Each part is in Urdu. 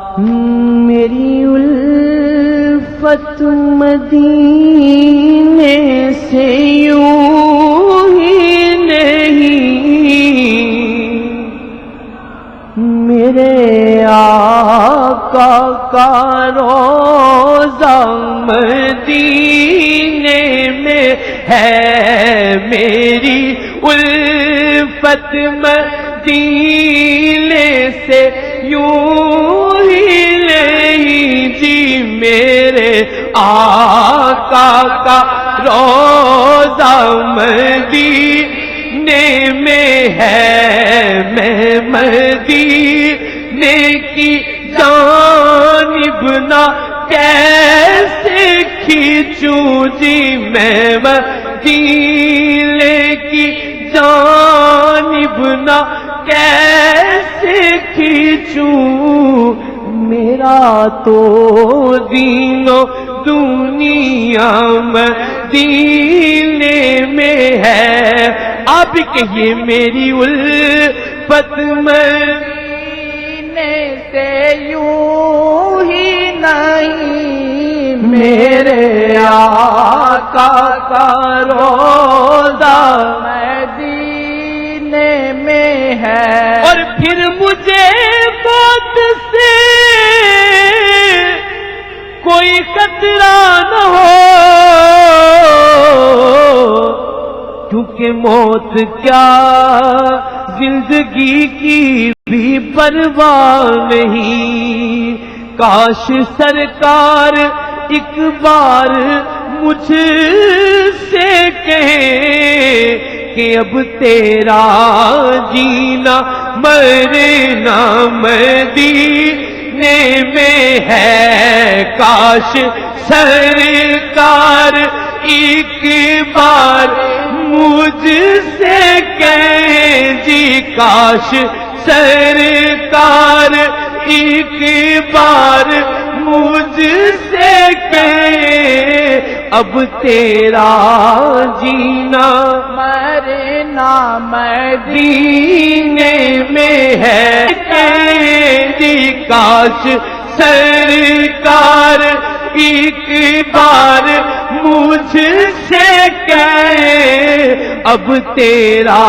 میری الفت مدینے سے یوں ہی نہیں، میرے آقا کا روضہ مدینے میں ہے، میری الفت مدینے سے یوں ہی نہیں جی، میرے آقا کا روضہ مدینے میں ہے، میں مدینے کی جانب نہ کیسے کھینچوں جی، میں مدینے کی جانب نہ کیسے کھینچوں، میرا تو دین و دنیا مدینے میں ہے۔ آپ بھی کہیے میری الفت مدینے سے یوں ہی نہیں، میرے آقا کا روضہ مدینے میں ہے، اور پھر مجھے موت سے کوئی خطرہ نہ ہو، کیونکہ موت کیا زندگی کی بھی پرواہ نہیں۔ کاش سرکار ایک بار مجھ سے کہیں کہ اب تیرا جینا مرنا مدینے میں ہے، کاش سرکار ایک بار مجھ سے کہیں جی، کاش سرکار ایک بار مجھ سے کہیں اب تیرا جینا مرنا مدینے میں ہے، جی کاش سرکار ایک بار مجھ سے کہے اب تیرا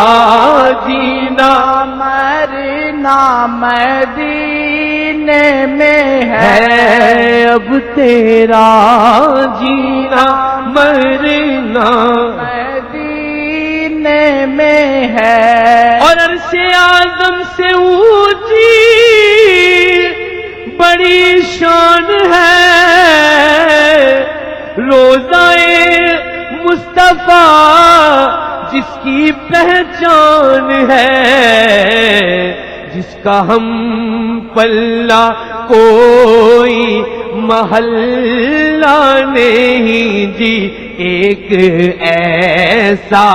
جینا مرنا مدینے میں ہے، اب تیرا جینا مرنا مدینے میں ہے، اور عرش اعظم سے اونچی بڑی شان ہے روضہ مصطفیٰ جس کی پہچان ہے، جس کا ہم پلہ کوئی محلہ نہیں جی، ایک ایسا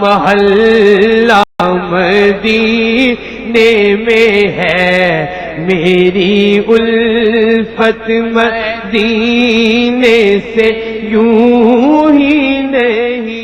محلہ مدینے میں ہے، میری الفت مدینے سے یوں ہی نہیں۔